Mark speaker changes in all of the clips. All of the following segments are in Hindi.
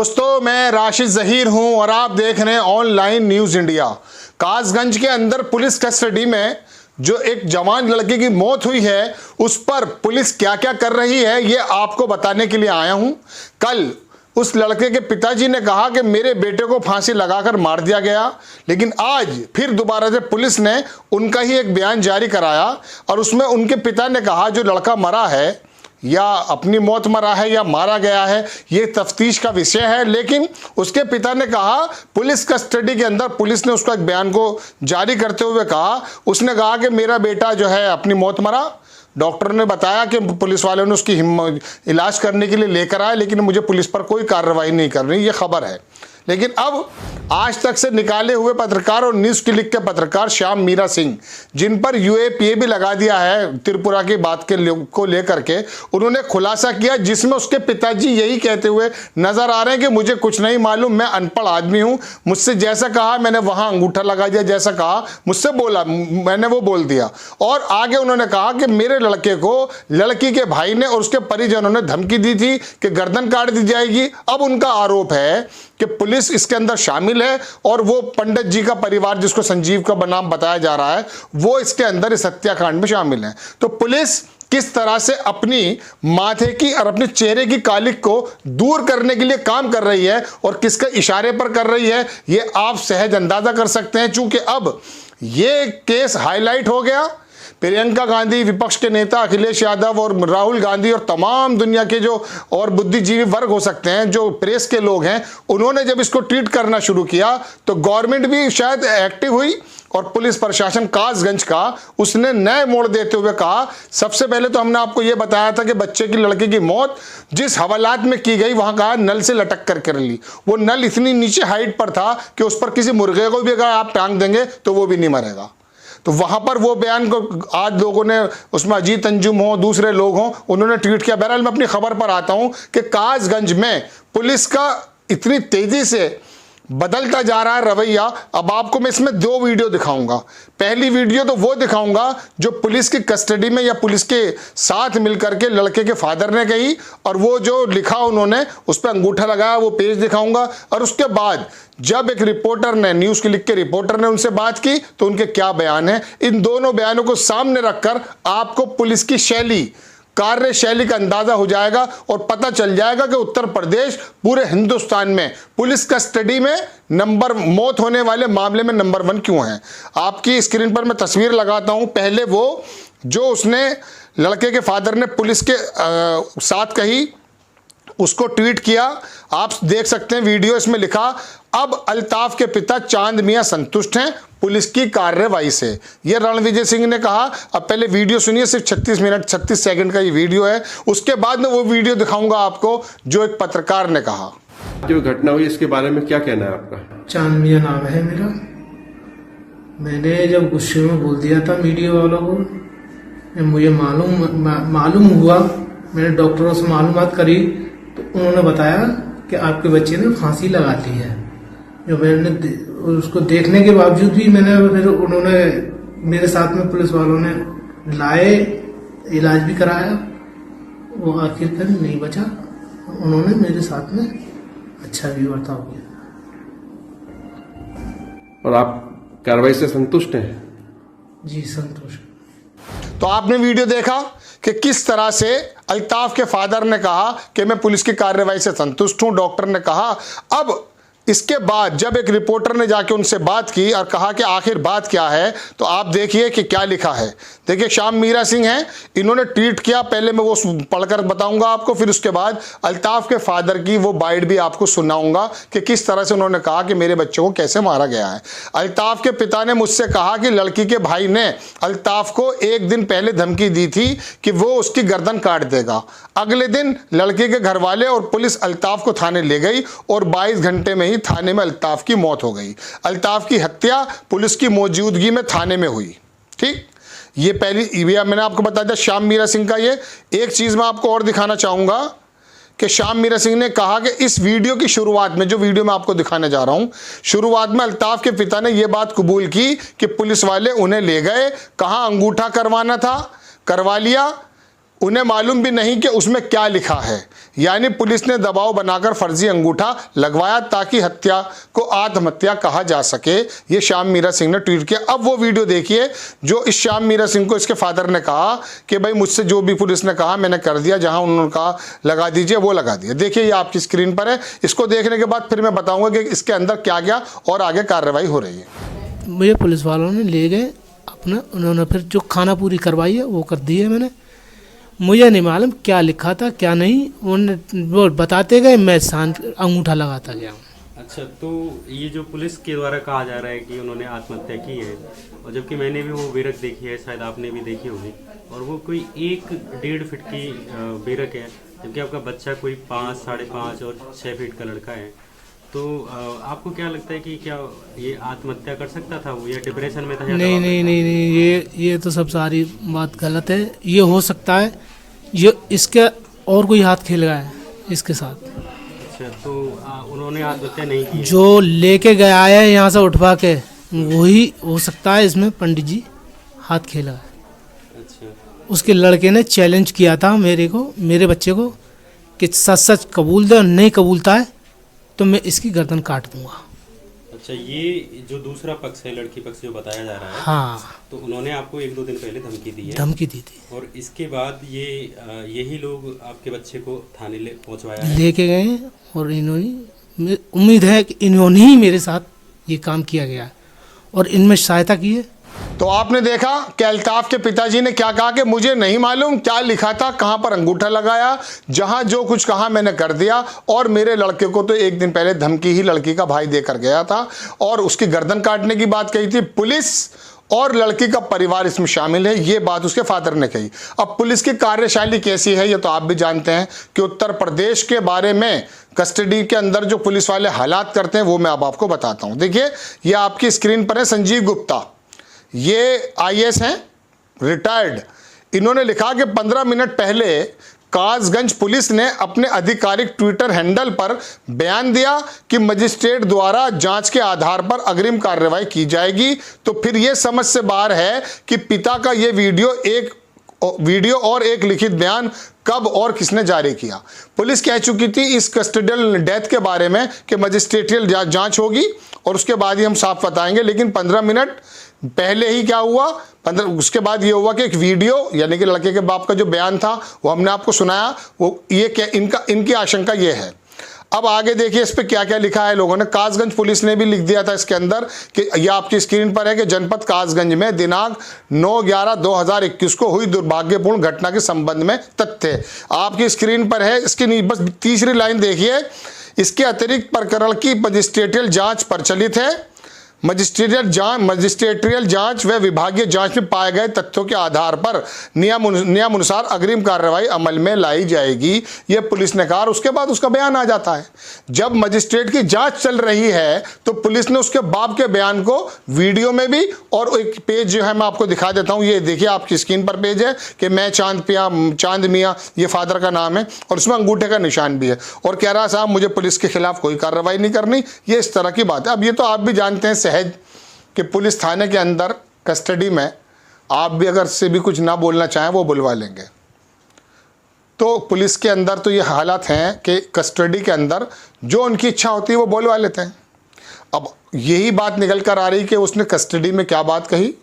Speaker 1: दोस्तों, मैं राशिद जहीर हूं और आप देख रहे हैं ऑनलाइन न्यूज इंडिया। कासगंज के अंदर पुलिस कस्टडी में जो एक जवान लड़के की मौत हुई है, उस पर पुलिस क्या क्या कर रही है, ये आपको बताने के लिए आया हूं। कल उस लड़के के पिताजी ने कहा कि मेरे बेटे को फांसी लगाकर मार दिया गया, लेकिन आज फिर दोबारा से पुलिस ने उनका ही एक बयान जारी कराया और उसमें उनके पिता ने कहा जो लड़का मरा है या अपनी मौत मरा है या मारा गया है, ये तफ्तीश का विषय है। लेकिन उसके पिता ने कहा, पुलिस कस्टडी के अंदर पुलिस ने उसका एक बयान को जारी करते हुए कहा, उसने कहा कि मेरा बेटा जो है अपनी मौत मरा। डॉक्टर ने बताया कि पुलिस वालों ने उसकी इलाज करने के लिए लेकर आए, लेकिन मुझे पुलिस पर कोई कार्रवाई नहीं करनी, ये खबर है। लेकिन अब आज तक से निकाले हुए पत्रकार और न्यूज़ क्लिक के पत्रकार श्याम मीरा सिंह, जिन पर यूएपीए भी लगा दिया है त्रिपुरा की बात को लेकर के, उन्होंने खुलासा किया जिसमें उसके पिताजी यही कहते हुए नजर आ रहे हैं कि मुझे कुछ नहीं मालूम, मैं अनपढ़ आदमी हूं, मुझसे जैसा कहा मैंने वहां अंगूठा लगा दिया, जैसा कहा मुझसे बोला मैंने वो बोल दिया। और आगे उन्होंने कहा कि मेरे लड़के को लड़की के भाई ने और उसके परिजनों ने धमकी दी थी कि गर्दन काट दी जाएगी। अब उनका आरोप है कि पुलिस इसके अंदर शामिल है और वो पंडित जी का परिवार, जिसको संजीव का नाम बताया जा रहा है, वो इसके अंदर इस हत्याकांड में शामिल है। तो पुलिस किस तरह से अपनी माथे की और अपने चेहरे की कालिक को दूर करने के लिए काम कर रही है और किसके इशारे पर कर रही है, ये आप सहज अंदाजा कर सकते हैं। चूंकि अब ये केस हाईलाइट हो गया, प्रियंका गांधी, विपक्ष के नेता अखिलेश यादव और राहुल गांधी और तमाम दुनिया के जो और बुद्धिजीवी वर्ग हो सकते हैं, जो प्रेस के लोग हैं, उन्होंने जब इसको ट्वीट करना शुरू किया तो गवर्नमेंट भी शायद एक्टिव हुई और पुलिस प्रशासन कासगंज का उसने नए मोड़ देते हुए कहा, सबसे पहले तो हमने आपको यह बताया था कि बच्चे की लड़के की मौत जिस हवालात में की गई, वहां कहा नल से लटक कर कर ली। वो नल इतनी नीचे हाइट पर था कि उस पर किसी मुर्गे को भी अगर आप टांग देंगे तो वो भी नहीं मरेगा। तो वहां पर वो बयान को आज लोगों ने, उसमें अजीत अंजुम हो, दूसरे लोग हों, उन्होंने ट्वीट किया। बहरहाल मैं अपनी खबर पर आता हूं कि कासगंज में पुलिस का इतनी तेजी से बदलता जा रहा है रवैया। अब आपको मैं इसमें दो वीडियो दिखाऊंगा। पहली वीडियो तो वो दिखाऊंगा जो पुलिस की कस्टडी में या पुलिस के साथ मिलकर के लड़के के फादर ने कही, और वो जो लिखा उन्होंने उस पर अंगूठा लगाया, वो पेज दिखाऊंगा। और उसके बाद जब एक रिपोर्टर ने, न्यूज़ क्लिक के रिपोर्टर ने उनसे बात की तो उनके क्या बयान है, इन दोनों बयानों को सामने रखकर आपको पुलिस की शैली, कार्यशैली का अंदाजा हो जाएगा और पता चल जाएगा कि उत्तर प्रदेश पूरे हिंदुस्तान में पुलिस कस्टडी में मौत होने वाले मामले में नंबर 1 क्यों है। आपकी स्क्रीन पर मैं तस्वीर लगाता हूं। पहले वो जो उसने लड़के के फादर ने पुलिस के साथ कही, उसको ट्वीट किया, आप देख सकते हैं वीडियो। इसमें लिखा, अब अल्ताफ के पिता चांद मियां संतुष्ट हैं पुलिस की कार्रवाई से। यह रणविजय सिंह ने कहा। अब पहले वीडियो सुनिए, सिर्फ 36 मिनट 36 सेकंड का ये वीडियो है। उसके बाद में वो वीडियो दिखाऊंगा आपको जो एक पत्रकार ने कहा।
Speaker 2: जो घटना हुई इसके बारे में क्या कहना है आपका?
Speaker 3: चांद मियां नाम है मेरा। मैंने जब गुस्से में बोल दिया था मीडिया वालों को, मुझे मालूम हुआ, मैंने डॉक्टरों से मालूमात करी तो उन्होंने बताया कि आपके बच्चे ने फांसी लगा ली है। जो मैंने उसको देखने के बावजूद भी फिर उन्होंने मेरे साथ में पुलिस वालों ने लाए, इलाज भी कराया, वो आखिरकार नहीं बचा। उन्होंने मेरे साथ में अच्छा भी बर्ताव किया।
Speaker 2: और आप कार्रवाई से संतुष्ट हैं?
Speaker 3: जी संतुष्ट।
Speaker 1: तो आपने वीडियो देखा कि किस तरह से अल्ताफ के फादर ने कहा कि मैं पुलिस की कार्रवाई से संतुष्ट हूं। डॉक्टर ने कहा। अब इसके बाद जब एक रिपोर्टर ने जाके उनसे बात की और कहा कि आखिर बात क्या है, तो आप देखिए कि क्या लिखा है। देखिए, श्याम मीरा सिंह हैं, इन्होंने ट्वीट किया। पहले मैं वो पढ़कर बताऊंगा आपको, फिर उसके बाद अल्ताफ के फादर की वो बाइट भी आपको सुनाऊंगा कि किस तरह से उन्होंने कहा कि मेरे बच्चों को कैसे मारा गया है। अल्ताफ के पिता ने मुझसे कहा कि लड़की के भाई ने अल्ताफ को एक दिन पहले धमकी दी थी कि वो उसकी गर्दन काट देगा। अगले दिन लड़के के घर वाले और पुलिस अल्ताफ को थाने ले गई और 22 घंटे में ही थाने में अल्ताफ की मौत हो गई। अल्ताफ की हत्या पुलिस की मौजूदगी में थाने में हुई। ठीक, ये पहली मैंने आपको बता दिया श्याम मीरा सिंह का। ये एक चीज मैं आपको और दिखाना चाहूंगा कि श्याम मीरा सिंह ने कहा कि इस वीडियो की शुरुआत में, जो वीडियो मैं आपको दिखाने जा रहा हूं, शुरुआत में अल्ताफ के पिता ने यह बात कबूल की कि पुलिस वाले उन्हें ले गए, कहां अंगूठा करवाना था करवा लिया, उन्हें मालूम भी नहीं कि उसमें क्या लिखा है। यानी पुलिस ने दबाव बनाकर फर्जी अंगूठा लगवाया ताकि हत्या को आत्महत्या कहा जा सके। ये श्याम मीरा सिंह ने ट्वीट किया। अब वो वीडियो देखिए जो इस श्याम मीरा सिंह को इसके फादर ने कहा कि भाई मुझसे जो भी पुलिस ने कहा मैंने कर दिया, जहां उन्होंने कहा लगा दीजिए वो लगा दिया। देखिए ये आपकी स्क्रीन पर है। इसको देखने के बाद फिर मैं बताऊंगा कि इसके अंदर क्या क्या और आगे कार्रवाई हो रही है।
Speaker 3: मुझे पुलिस वालों ने ले गए अपना, उन्होंने फिर जो खाना पूरी करवाई है वो कर दी है मैंने। मुझे नहीं मालूम क्या लिखा था क्या नहीं, वो बताते गए, मैं शांत अंगूठा लगाता गया।
Speaker 4: अच्छा, तो ये जो पुलिस के द्वारा कहा जा रहा है कि उन्होंने आत्महत्या की है, और जबकि मैंने भी वो बेरक देखी है, शायद आपने भी देखी होगी, और वो कोई 1-1.5 फीट की बेरक है, जबकि आपका बच्चा कोई 5, 5.5 और 6 फीट का लड़का है। तो आपको क्या लगता है कि क्या ये आत्महत्या कर सकता था वो, या डिप्रेशन में था?
Speaker 3: नहीं, ये तो सब सारी बात गलत है। ये हो सकता है ये इसके और कोई हाथ खेल गया है इसके साथ।
Speaker 4: अच्छा, तो उन्होंने आत्महत्या नहीं की?
Speaker 3: जो लेके गया है यहाँ से उठवा के, वही हो सकता है इसमें पंडित जी हाथ खेला है।
Speaker 4: अच्छा,
Speaker 3: उसके लड़के ने चैलेंज किया था मेरे बच्चे को कि सच सच कबूल दे, और नहीं कबूलता है तो मैं इसकी गर्दन काट दूंगा।
Speaker 4: अच्छा, ये जो दूसरा पक्ष है, लड़की पक्ष जो बताया जा रहा है,
Speaker 3: हाँ,
Speaker 4: तो उन्होंने आपको 1-2 दिन पहले धमकी दी है?
Speaker 3: धमकी दी थी,
Speaker 4: और इसके बाद यही लोग आपके बच्चे को थाने पहुंचवाया है?
Speaker 3: लेके गए हैं, और इन्होंने, उम्मीद है कि इन्होंने ही मेरे साथ ये काम किया गया है और इनमें सहायता की है।
Speaker 1: तो आपने देखा कि अल्ताफ के पिताजी ने क्या कहा कि मुझे नहीं मालूम क्या लिखा था, कहां पर अंगूठा लगाया, जहां जो कुछ कहा मैंने कर दिया, और मेरे लड़के को तो 1 दिन पहले धमकी ही लड़की का भाई देकर गया था और उसकी गर्दन काटने की बात कही थी। पुलिस और लड़की का परिवार इसमें शामिल है, ये बात उसके फादर ने कही। अब पुलिस की कार्यशैली कैसी है ये तो आप भी जानते हैं कि उत्तर प्रदेश के बारे में कस्टडी के अंदर जो पुलिस वाले हालात करते हैं वो मैं अब आपको बताता हूं। देखिए ये आपकी स्क्रीन पर है संजीव गुप्ता, ये आईएएस हैं, रिटायर्ड। इन्होंने लिखा कि 15 मिनट पहले कासगंज पुलिस ने अपने आधिकारिक ट्विटर हैंडल पर बयान दिया कि मजिस्ट्रेट द्वारा जांच के आधार पर अग्रिम कार्रवाई की जाएगी। तो फिर यह समझ से बाहर है कि पिता का यह वीडियो और एक लिखित बयान कब और किसने जारी किया। पुलिस कह चुकी थी इस कस्टडियल डेथ के बारे में कि मजिस्ट्रेटियल जांच होगी और उसके बाद ही हम साफ बताएंगे, लेकिन 15 मिनट पहले ही क्या हुआ, उसके बाद ये हुआ कि एक वीडियो यानी कि लड़के के बाप का जो बयान था वो हमने आपको सुनाया। वो ये क्या इनकी आशंका ये है। अब आगे देखिए इस पे क्या क्या लिखा है लोगों ने। कासगंज पुलिस ने भी लिख दिया था इसके अंदर कि यह आपकी स्क्रीन पर है कि जनपद कासगंज में दिनांक 9/11/2021 को हुई दुर्भाग्यपूर्ण घटना के संबंध में तथ्य आपकी स्क्रीन पर है। इसकी बस तीसरी लाइन देखिए, इसके अतिरिक्त प्रकरण की मजिस्ट्रेटियल जांच प्रचलित है। मजिस्ट्रेटियल जांच व विभागीय जांच में पाए गए तथ्यों के आधार पर नियमानुसार अग्रिम कार्रवाई अमल में लाई जाएगी, यह पुलिस ने कहा। उसके बाद उसका बयान आ जाता है। जब मजिस्ट्रेट की जांच चल रही है तो पुलिस ने उसके बाप के बयान को वीडियो में भी, और एक पेज जो है मैं आपको दिखा देता हूं, ये देखिए आपकी स्क्रीन पर पेज है कि मैं चांद मियाँ, ये फादर का नाम है और उसमें अंगूठे का निशान भी है, और कह रहा साहब मुझे पुलिस के खिलाफ कोई कार्रवाई नहीं करनी, ये इस तरह की बात है। अब ये तो आप भी जानते हैं सहज कि पुलिस थाने के अंदर कस्टडी में आप भी अगर से भी कुछ ना बोलना चाहें वो बुलवा लेंगे। तो पुलिस के अंदर तो ये हालात हैं कि कस्टडी के अंदर जो उनकी इच्छा होती है वो बोलवा लेते हैं। अब यही बात निकल कर आ रही कि उसने कस्टडी में क्या बात कही,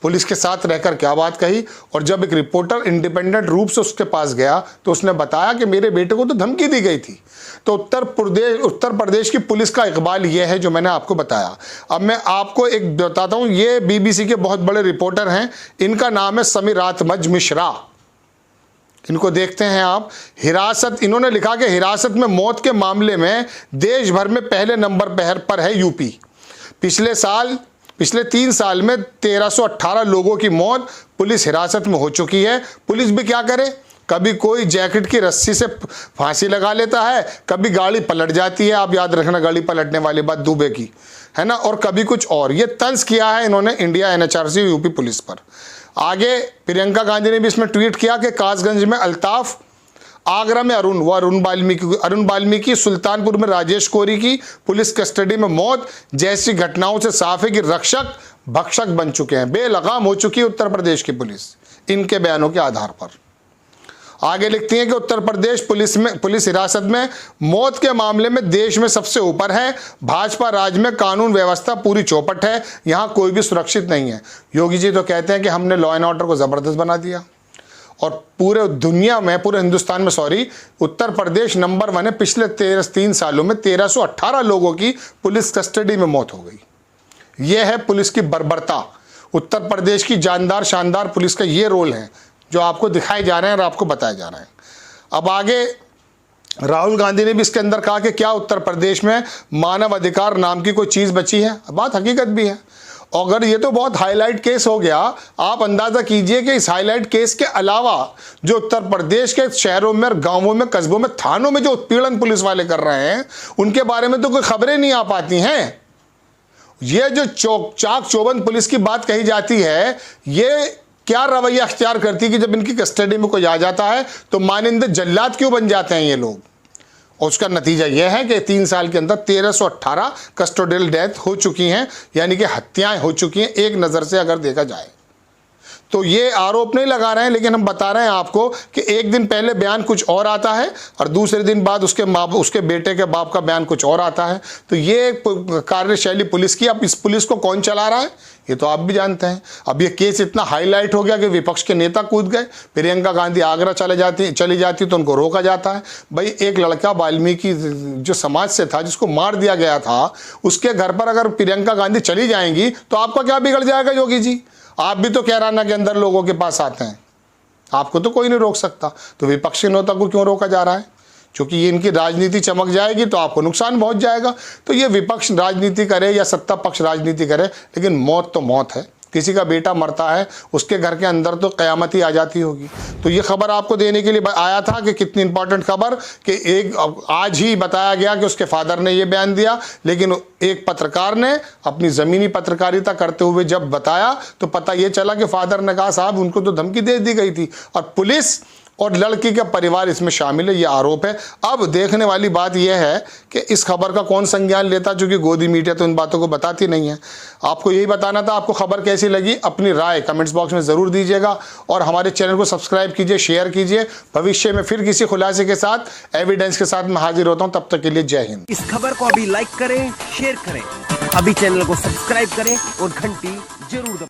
Speaker 1: पुलिस के साथ रहकर क्या बात कही, और जब एक रिपोर्टर इंडिपेंडेंट रूप से उसके पास गया तो उसने बताया कि मेरे बेटे को तो धमकी दी गई थी। तो उत्तर प्रदेश की पुलिस का इकबाल यह है जो मैंने आपको बताया। अब मैं आपको एक बताता हूं, ये बीबीसी के बहुत बड़े रिपोर्टर हैं, इनका नाम है समीरात्मज मिश्रा। इनको देखते हैं आप। हिरासत, इन्होंने लिखा कि हिरासत में मौत के मामले में देश भर में पहले नंबर पर है यूपी। पिछले 3 साल में 1318 लोगों की मौत पुलिस हिरासत में हो चुकी है। पुलिस भी क्या करे, कभी कोई जैकेट की रस्सी से फांसी लगा लेता है, कभी गाड़ी पलट जाती है, आप याद रखना गाड़ी पलटने वाली बात दुबे की है ना, और कभी कुछ और। ये तंज किया है इन्होंने इंडिया एनएचआरसी यूपी पुलिस पर। आगे प्रियंका गांधी ने भी इसमें ट्वीट किया कि कासगंज में अल्ताफ, आगरा में अरुण बाल्मीकि, सुल्तानपुर में राजेश कोरी की पुलिस कस्टडी में मौत जैसी घटनाओं से साफ है कि रक्षक भक्षक बन चुके हैं, बेलगाम हो चुकी है उत्तर प्रदेश की पुलिस इनके बयानों के आधार पर। आगे लिखती हैं कि उत्तर प्रदेश पुलिस हिरासत में मौत के मामले में देश में सबसे ऊपर है। भाजपा राज में कानून व्यवस्था पूरी चौपट है, यहां कोई भी सुरक्षित नहीं है। योगी जी तो कहते हैं कि हमने लॉ एंड ऑर्डर को जबरदस्त बना दिया और पूरे दुनिया में, पूरे हिंदुस्तान में उत्तर प्रदेश नंबर 1 है। पिछले 3 सालों में 1318 लोगों की पुलिस कस्टडी में मौत हो गई। यह है पुलिस की बर्बरता। उत्तर प्रदेश की जानदार शानदार पुलिस का ये रोल है जो आपको दिखाए जा रहे हैं और आपको बताए जा रहे हैं। अब आगे राहुल गांधी ने भी इसके अंदर कहा कि क्या उत्तर प्रदेश में मानव अधिकार नाम की कोई चीज़ बची है। बात हकीकत भी है। अगर ये तो बहुत हाईलाइट केस हो गया, आप अंदाज़ा कीजिए कि इस हाईलाइट केस के अलावा जो उत्तर प्रदेश के शहरों में, गांवों में, कस्बों में, थानों में जो उत्पीड़न पुलिस वाले कर रहे हैं उनके बारे में तो कोई खबरें नहीं आ पाती हैं। ये जो चाक चौबंद पुलिस की बात कही जाती है, ये क्या रवैया अख्तियार करती है कि जब इनकी कस्टडी में कोई आ जाता है तो मानिंदे जल्लाद क्यों बन जाते हैं ये लोग। और उसका नतीजा यह है कि 3 साल के अंदर 1318 कस्टोडियल डेथ हो चुकी हैं, यानी कि हत्याएं हो चुकी हैं एक नज़र से अगर देखा जाए तो। ये आरोप नहीं लगा रहे हैं, लेकिन हम बता रहे हैं आपको कि एक दिन पहले बयान कुछ और आता है और दूसरे दिन बाद उसके बेटे के बाप का बयान कुछ और आता है। तो ये कार्यशैली पुलिस की। अब इस पुलिस को कौन चला रहा है ये तो आप भी जानते हैं। अब ये केस इतना हाईलाइट हो गया कि विपक्ष के नेता कूद गए। प्रियंका गांधी आगरा चली जाती तो उनको रोका जाता है। भाई, एक लड़का वाल्मीकि जो समाज से था, जिसको मार दिया गया था, उसके घर पर अगर प्रियंका गांधी चली जाएंगी तो आपका क्या बिगड़ जाएगा योगी जी। आप भी तो कैराना के अंदर लोगों के पास आते हैं, आपको तो कोई नहीं रोक सकता। तो विपक्ष के नेता को क्यों रोका जा रहा है? क्योंकि ये इनकी राजनीति चमक जाएगी तो आपको नुकसान पहुंच जाएगा। तो ये विपक्ष राजनीति करे या सत्ता पक्ष राजनीति करे, लेकिन मौत तो मौत है। किसी का बेटा मरता है, उसके घर के अंदर तो क़यामत ही आ जाती होगी। तो ये खबर आपको देने के लिए आया था कि कितनी इंपॉर्टेंट खबर कि आज ही बताया गया कि उसके फादर ने ये बयान दिया, लेकिन एक पत्रकार ने अपनी ज़मीनी पत्रकारिता करते हुए जब बताया तो पता ये चला कि फादर ने कहा साहब उनको तो धमकी दे दी गई थी और पुलिस और लड़की का परिवार इसमें शामिल है, ये आरोप है। अब देखने वाली बात यह है कि इस खबर का कौन संज्ञान लेता, चूँकि गोदी मीडिया तो इन बातों को बताती नहीं है। आपको यही बताना था। आपको खबर कैसी लगी अपनी राय कमेंट्स बॉक्स में ज़रूर दीजिएगा और हमारे चैनल को सब्सक्राइब कीजिए, शेयर कीजिए। भविष्य में फिर किसी खुलासे के साथ, एविडेंस के साथ मैं हाजिर होता हूँ। तब तक के लिए जय हिंद।
Speaker 5: इस खबर को अभी लाइक करें, शेयर करें, अभी चैनल को सब्सक्राइब करें और घंटी जरूर दबाएं।